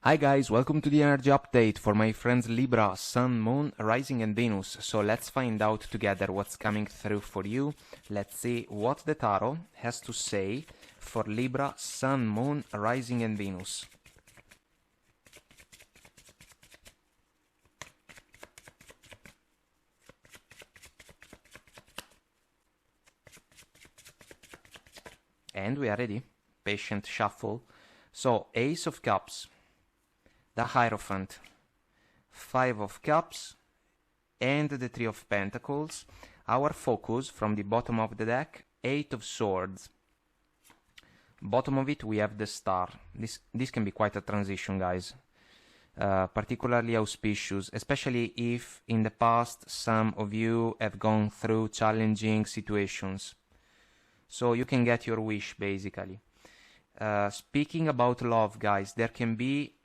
Hi guys, welcome to the energy update for my friends Libra, Sun, Moon, Rising and Venus. So let's find out together what's coming through for you. Let's see what the tarot has to say for Libra, Sun, Moon, Rising and Venus. And we are ready. Patient shuffle. So Ace of Cups, the Hierophant, Five of Cups, and the Three of Pentacles. Our focus from the bottom of the deck, Eight of Swords. Bottom of it we have the Star. This can be quite a transition, guys. Particularly auspicious, especially if in the past some of you have gone through challenging situations. So you can get your wish, basically. Speaking about love, guys, there can be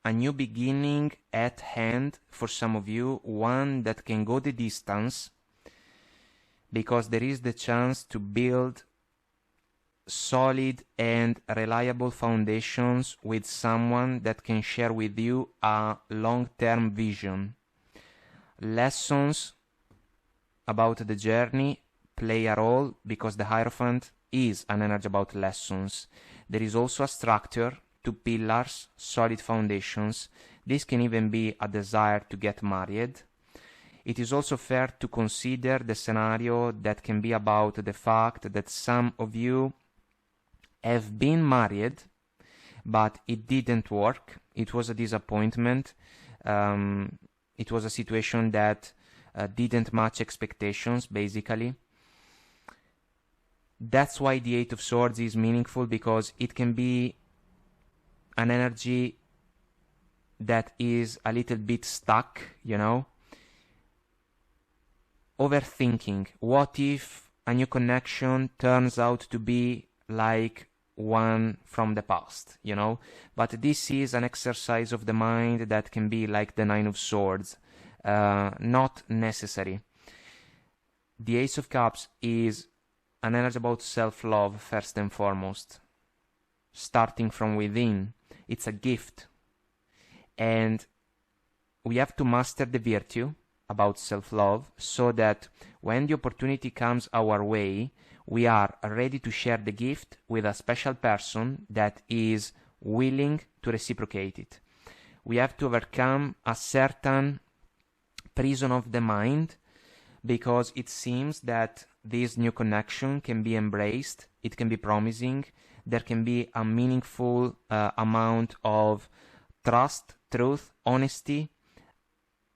a new beginning at hand for some of you, one that can go the distance, because there is the chance to build solid and reliable foundations with someone that can share with you a long-term vision. Lessons about the journey play a role because the Hierophant is an energy about lessons. There is also a structure, two pillars, solid foundations. This can even be a desire to get married. It is also fair to consider the scenario that can be about the fact that some of you have been married, but it didn't work. It was a disappointment. It was a situation that didn't match expectations, basically. That's why the Eight of Swords is meaningful, because it can be an energy that is a little bit stuck, you know? Overthinking. What if a new connection turns out to be like one from the past, you know? But this is an exercise of the mind that can be like the Nine of Swords. Not necessary. The Ace of Cups is an energy about self-love, first and foremost. Starting from within. It's a gift. And we have to master the virtue about self-love so that when the opportunity comes our way, we are ready to share the gift with a special person that is willing to reciprocate it. We have to overcome a certain prison of the mind, because it seems that this new connection can be embraced, it can be promising, there can be a meaningful amount of trust, truth, honesty,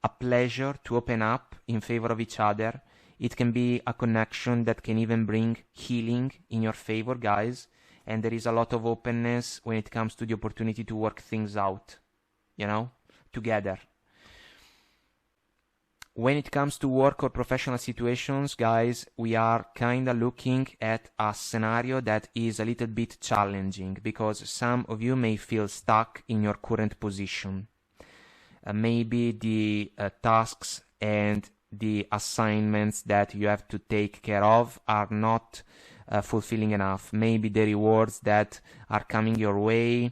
a pleasure to open up in favor of each other. It can be a connection that can even bring healing in your favor, guys. And there is a lot of openness when it comes to the opportunity to work things out, you know, together. When it comes to work or professional situations, guys, we are kind of looking at a scenario that is a little bit challenging, because some of you may feel stuck in your current position. Maybe the tasks and the assignments that you have to take care of are not fulfilling enough. Maybe the rewards that are coming your way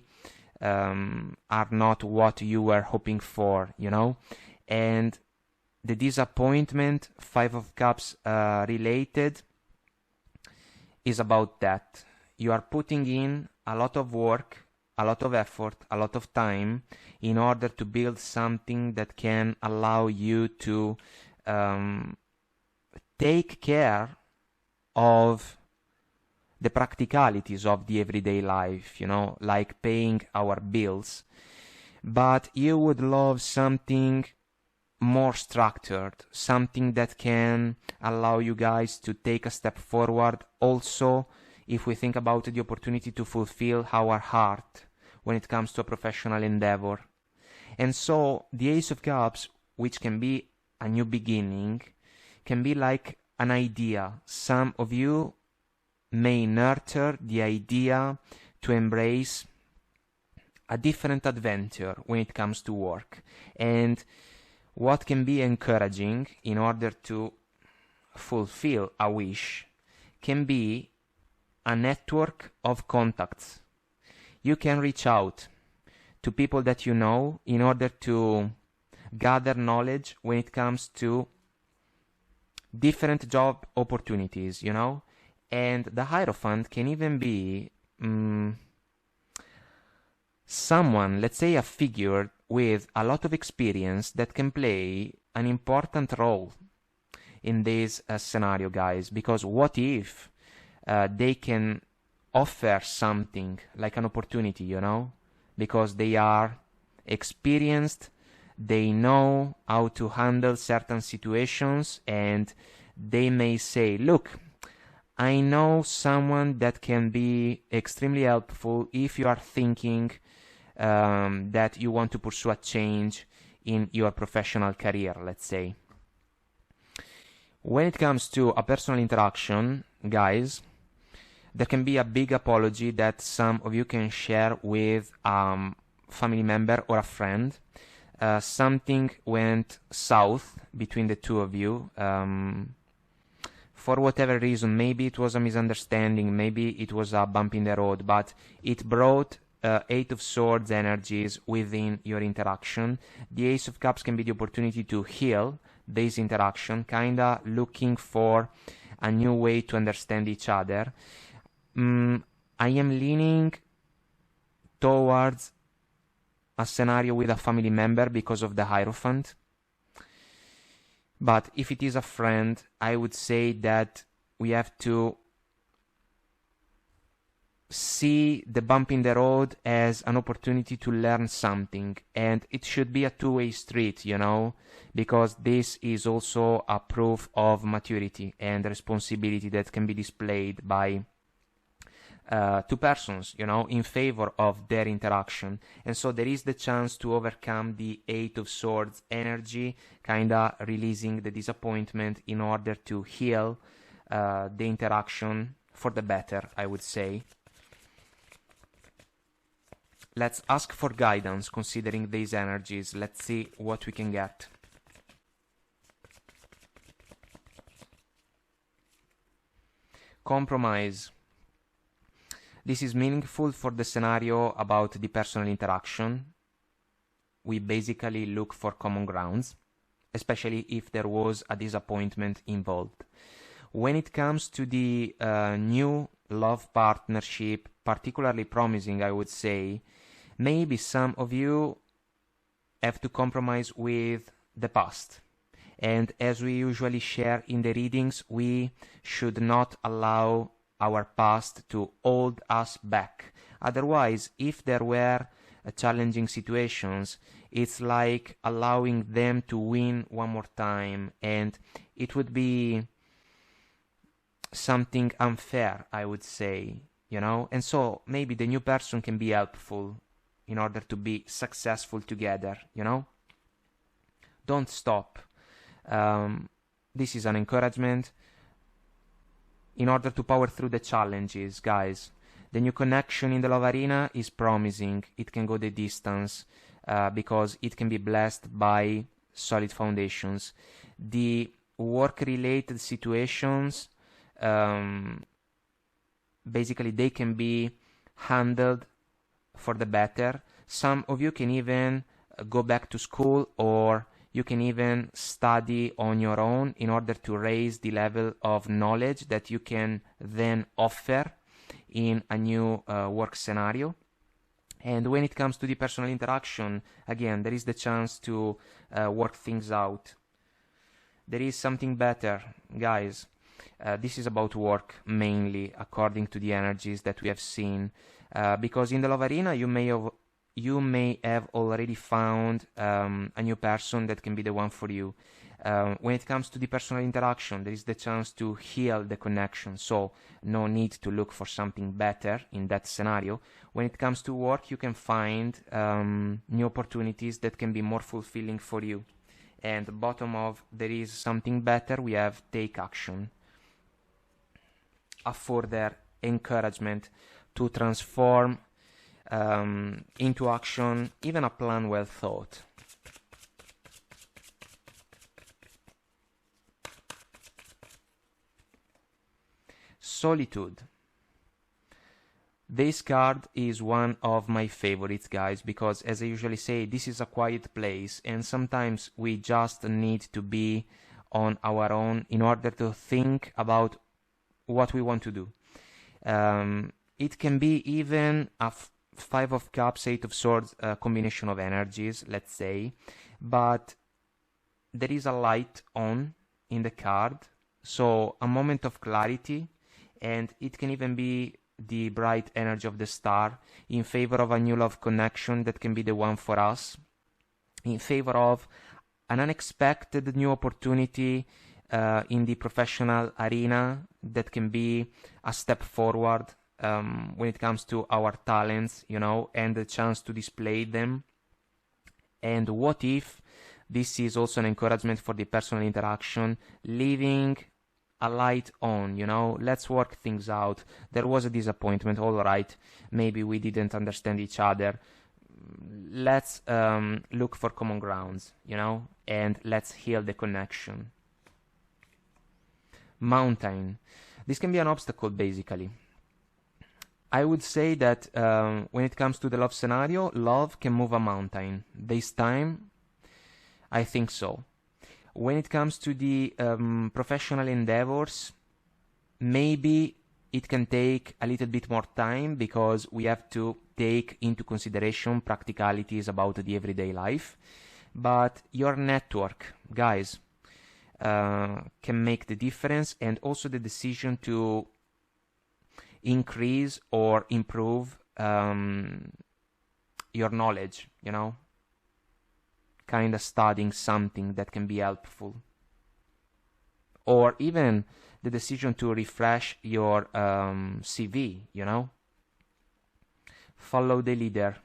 are not what you were hoping for, you know? And the disappointment, Five of Cups related, is about that. You are putting in a lot of work, a lot of effort, a lot of time in order to build something that can allow you to take care of the practicalities of the everyday life, you know, like paying our bills. But you would love something more structured, something that can allow you guys to take a step forward. Also, if we think about the opportunity to fulfill our heart when it comes to a professional endeavor. And so the Ace of Cups, which can be a new beginning, can be like an idea. Some of you may nurture the idea to embrace a different adventure when it comes to work. And what can be encouraging in order to fulfill a wish can be a network of contacts. You can reach out to people that you know in order to gather knowledge when it comes to different job opportunities, you know? And the Hierophant can even be someone, let's say a figure with a lot of experience that can play an important role in this scenario, guys. Because what if they can offer something like an opportunity, you know? Because they are experienced, they know how to handle certain situations, and they may say, look, I know someone that can be extremely helpful if you are thinking that you want to pursue a change in your professional career, let's say. When it comes to a personal interaction, guys, there can be a big apology that some of you can share with a family member or a friend. Something went south between the two of you. For whatever reason, maybe it was a misunderstanding, maybe it was a bump in the road, but it brought Eight of Swords energies within your interaction. The Ace of Cups can be the opportunity to heal this interaction, kinda looking for a new way to understand each other. I am leaning towards a scenario with a family member because of the Hierophant. But if it is a friend, I would say that we have to see the bump in the road as an opportunity to learn something, and it should be a two-way street, you know, because this is also a proof of maturity and responsibility that can be displayed by two persons, you know, in favor of their interaction. And so there is the chance to overcome the Eight of Swords energy, kinda releasing the disappointment in order to heal the interaction for the better, I would say. Let's ask for guidance considering these energies. Let's see what we can get. Compromise. This is meaningful for the scenario about the personal interaction. We basically look for common grounds, especially if there was a disappointment involved. When it comes to the new love partnership, particularly promising, I would say, maybe some of you have to compromise with the past. And as we usually share in the readings, we should not allow our past to hold us back. Otherwise, if there were challenging situations, it's like allowing them to win one more time, and it would be something unfair, I would say, you know. And so maybe the new person can be helpful in order to be successful together, you know. Don't stop. This is an encouragement in order to power through the challenges, guys. The new connection in the love arena is promising. It can go the distance because it can be blessed by solid foundations. The work-related situations, basically they can be handled for the better. Some of you can even go back to school, or you can even study on your own in order to raise the level of knowledge that you can then offer in a new work scenario. And when it comes to the personal interaction, again, there is the chance to work things out. There is something better, guys. This is about work mainly, according to the energies that we have seen. Because in the love arena, you may have already found a new person that can be the one for you. When it comes to the personal interaction, there is the chance to heal the connection, so no need to look for something better in that scenario. When it comes to work, you can find new opportunities that can be more fulfilling for you. And bottom of there is something better, we have take action. A further encouragement to transform into action even a plan well thought. Solitude. This card is one of my favorites, guys, because as I usually say, this is a quiet place, and sometimes we just need to be on our own in order to think about what we want to do. It can be even a Five of Cups, Eight of Swords combination of energies, let's say, but there is a light on in the card, so a moment of clarity, and it can even be the bright energy of the star in favor of a new love connection that can be the one for us, in favor of an unexpected new opportunity in the professional arena that can be a step forward when it comes to our talents, you know, and the chance to display them. And what if this is also an encouragement for the personal interaction, leaving a light on, you know, let's work things out. There was a disappointment, all right, maybe we didn't understand each other. Let's look for common grounds, you know, and let's heal the connection. Mountain. This can be an obstacle, basically. I would say that when it comes to the love scenario, love can move a mountain. This time, I think so. When it comes to the professional endeavors, maybe it can take a little bit more time because we have to take into consideration practicalities about the everyday life. But your network, guys, can make the difference, and also the decision to increase or improve your knowledge, you know, kind of studying something that can be helpful, or even the decision to refresh your CV, you know. Follow the leader.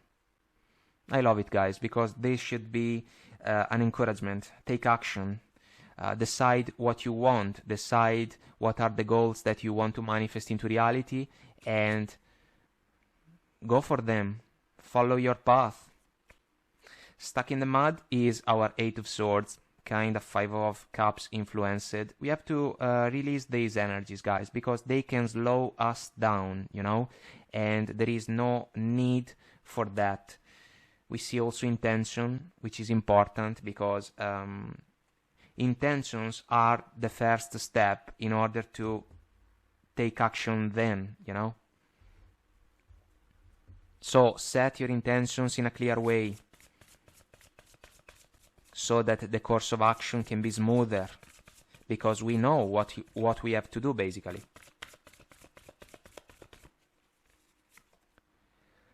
I love it, guys, because this should be an encouragement. Take action. Decide what you want. Decide what are the goals that you want to manifest into reality, and go for them. Follow your path. Stuck in the mud is our Eight of Swords, kind of Five of Cups influenced. We have to release these energies, guys, because they can slow us down, you know, and there is no need for that. We see also intention, which is important, because intentions are the first step in order to take action then, you know. So set your intentions in a clear way, so that the course of action can be smoother, because we know what we have to do, basically.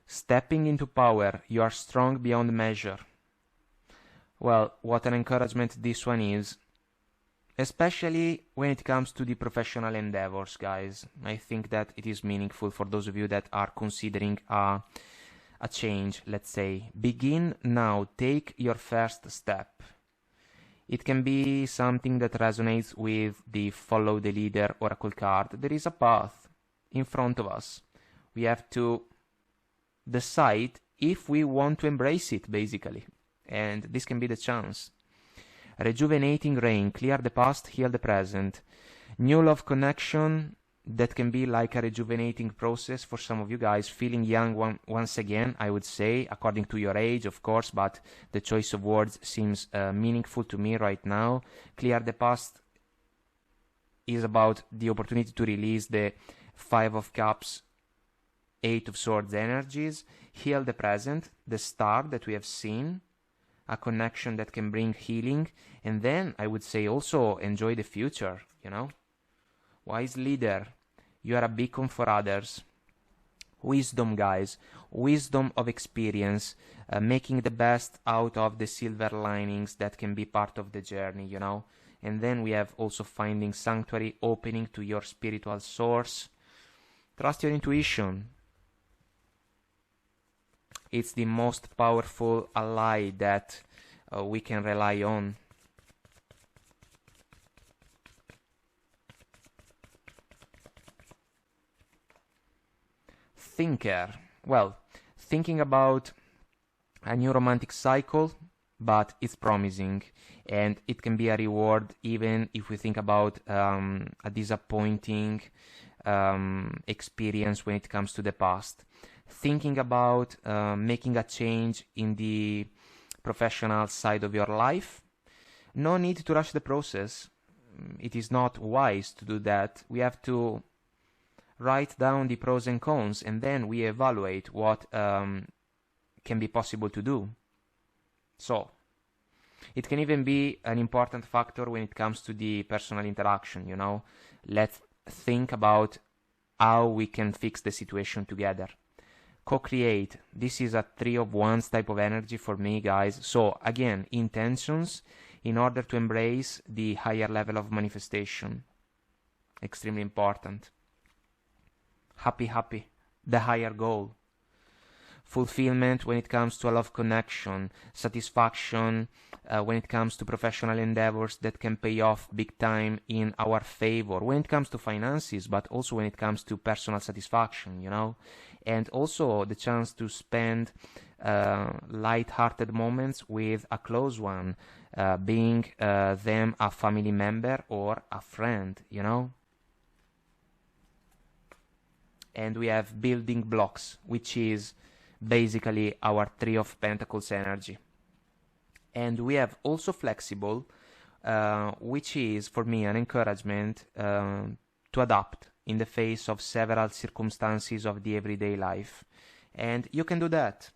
Stepping into power, you are strong beyond measure. Well, what an encouragement this one is, especially when it comes to the professional endeavors, guys. I think that it is meaningful for those of you that are considering a change, let's say. Begin now, take your first step. It can be something that resonates with the Follow the Leader Oracle card. There is a path in front of us. We have to decide if we want to embrace it, basically. And this can be the chance. Rejuvenating rain, clear the past, heal the present. New love connection, that can be like a rejuvenating process for some of you guys, feeling young once again, I would say, according to your age, of course, but the choice of words seems meaningful to me right now. Clear the past is about the opportunity to release the Five of Cups, Eight of Swords energies. Heal the present, the star that we have seen, a connection that can bring healing. And then I would say also enjoy the future, you know. Wise leader, you are a beacon for others. Wisdom, guys, wisdom of experience, making the best out of the silver linings that can be part of the journey, you know. And then we have also finding sanctuary, opening to your spiritual source. Trust your intuition. It's the most powerful ally that we can rely on. Thinker. Well, thinking about a new romantic cycle, but it's promising, and it can be a reward even if we think about a disappointing experience when it comes to the past. Thinking about making a change in the professional side of your life. No need to rush the process. It is not wise to do that. We have to write down the pros and cons, and then we evaluate what can be possible to do. So, it can even be an important factor when it comes to the personal interaction, you know. Let's think about how we can fix the situation together. Co-create. This is a 3 of Wands type of energy for me, guys. So, again, intentions in order to embrace the higher level of manifestation. Extremely important. Happy, the higher goal. Fulfillment when it comes to a love connection. Satisfaction when it comes to professional endeavors that can pay off big time in our favor. When it comes to finances, but also when it comes to personal satisfaction, you know. And also the chance to spend light-hearted moments with a close one, being them a family member or a friend, you know. And we have building blocks, which is basically our 3 of Pentacles energy. And we have also flexible, which is for me an encouragement to adapt in the face of several circumstances of the everyday life. And you can do that.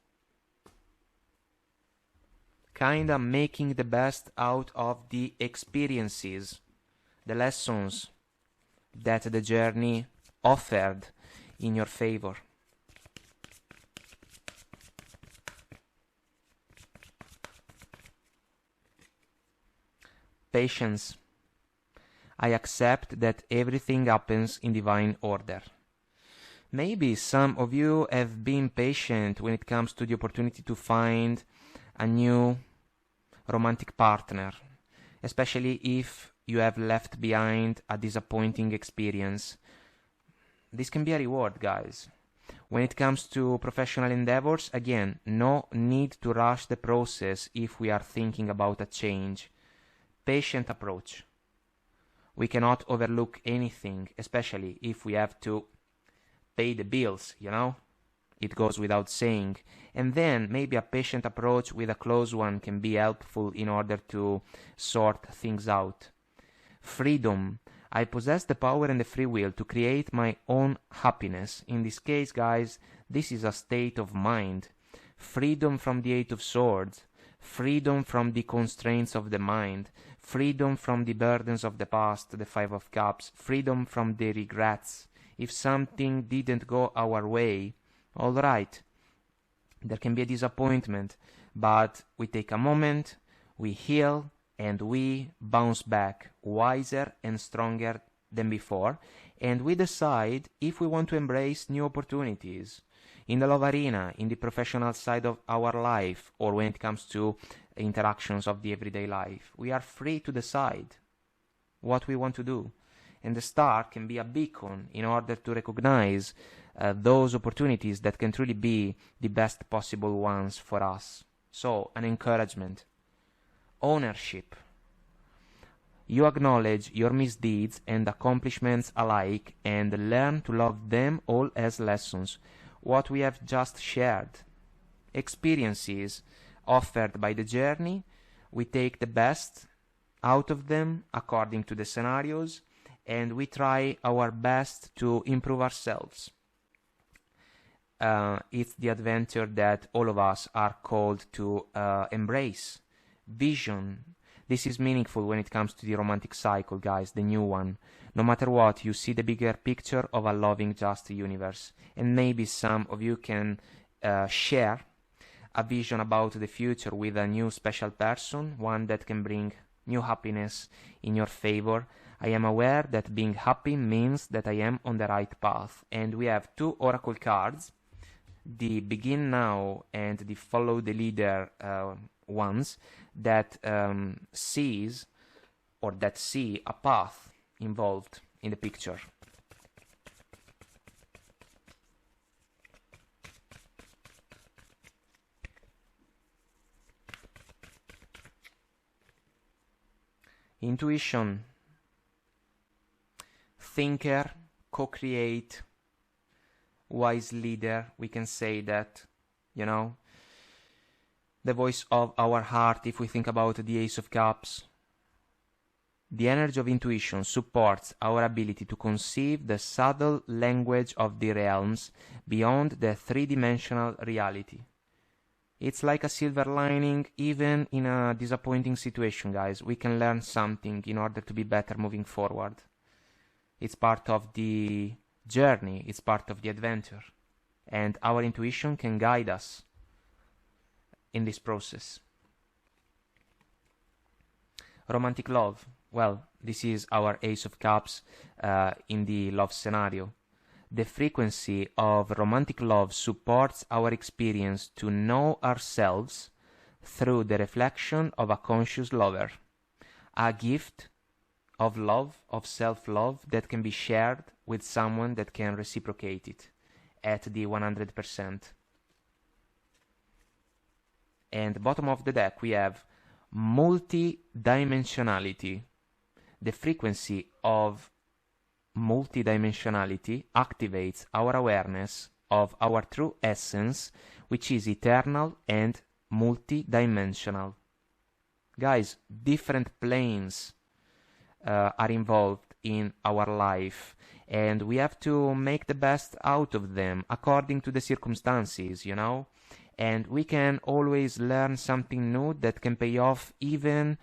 Kinda making the best out of the experiences, the lessons that the journey offered in your favor. Patience. I accept that everything happens in divine order. Maybe some of you have been patient when it comes to the opportunity to find a new romantic partner, especially if you have left behind a disappointing experience. This can be a reward, guys. When it comes to professional endeavors, again, no need to rush the process if we are thinking about a change. Patient approach. We cannot overlook anything, especially if we have to pay the bills, you know? It goes without saying. And then maybe a patient approach with a close one can be helpful in order to sort things out. Freedom. I possess the power and the free will to create my own happiness. In this case, guys, this is a state of mind. Freedom from the 8 of Swords. Freedom from the constraints of the mind. Freedom from the burdens of the past, the 5 of Cups. Freedom from the regrets. If something didn't go our way, all right, there can be a disappointment, but we take a moment, we heal, and we bounce back wiser and stronger than before, and we decide if we want to embrace new opportunities in the love arena, in the professional side of our life, or when it comes to interactions of the everyday life. We are free to decide what we want to do, and the star can be a beacon in order to recognize those opportunities that can truly be the best possible ones for us. So, an encouragement. Ownership. You acknowledge your misdeeds and accomplishments alike and learn to love them all as lessons. What we have just shared. Experiences offered by the journey, we take the best out of them according to the scenarios, and we try our best to improve ourselves. It's the adventure that all of us are called to embrace. Vision. This is meaningful when it comes to the romantic cycle, guys, the new one. No matter what, you see the bigger picture of a loving, just universe. And maybe some of you can share a vision about the future with a new special person, one that can bring new happiness in your favor. I am aware that being happy means that I am on the right path. And we have 2 oracle cards, the begin now and the follow the leader ones, that see a path involved in the picture. Intuition. Thinker, co-create, wise leader, we can say that, you know, the voice of our heart, if we think about the Ace of Cups. The energy of intuition supports our ability to conceive the subtle language of the realms beyond the three-dimensional reality. It's like a silver lining, even in a disappointing situation, guys. We can learn something in order to be better moving forward. It's part of the journey, it's part of the adventure. And our intuition can guide us in this process. Romantic love. Well, this is our Ace of Cups in the love scenario. The frequency of romantic love supports our experience to know ourselves through the reflection of a conscious lover. A gift of love, of self-love, that can be shared with someone that can reciprocate it at the 100%. And bottom of the deck we have multi-dimensionality. The frequency of multidimensionality activates our awareness of our true essence, which is eternal and multidimensional. Guys, different planes are involved in our life, and we have to make the best out of them according to the circumstances, you know? And we can always learn something new that can pay off even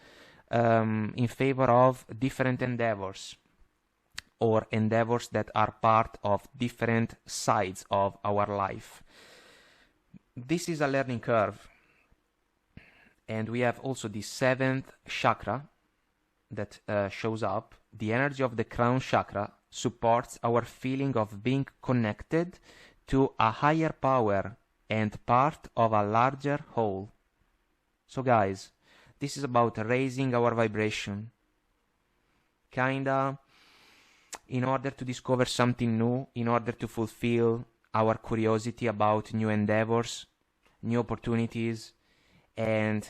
in favor of different endeavors, or endeavors that are part of different sides of our life. This is a learning curve. And we have also the 7th chakra that shows up. The energy of the crown chakra supports our feeling of being connected to a higher power and part of a larger whole. So guys, this is about raising our vibration. Kinda in order to discover something new, in order to fulfill our curiosity about new endeavors, new opportunities, and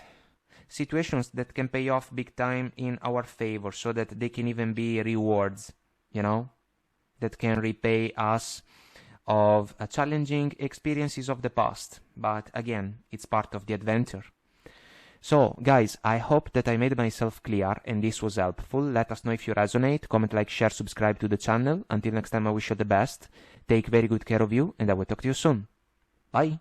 situations that can pay off big time in our favor, so that they can even be rewards, you know, that can repay us of challenging experiences of the past. But again, it's part of the adventure. So guys, I hope that I made myself clear and this was helpful. Let us know if you resonate. Comment, like, share, subscribe to the channel. Until next time, I wish you the best. Take very good care of you, and I will talk to you soon. Bye.